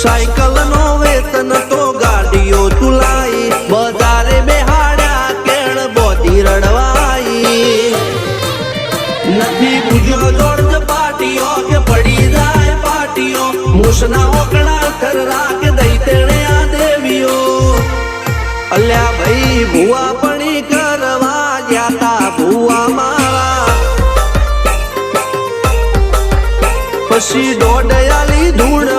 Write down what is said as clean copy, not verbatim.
cycle no वेतन तो गाड़ियो तुलाई बजारे बेहाड़ा केण बोधी रड़वाई नथी बुझो जोड़ पाटियो के पड़ी जाए पाटियो मूसना ओकड़ा कर राख दई तेणे आ देवियो अल्या भाई भुआ पणी करवा जाता भुआ मारा पछी डोडयाली धूड़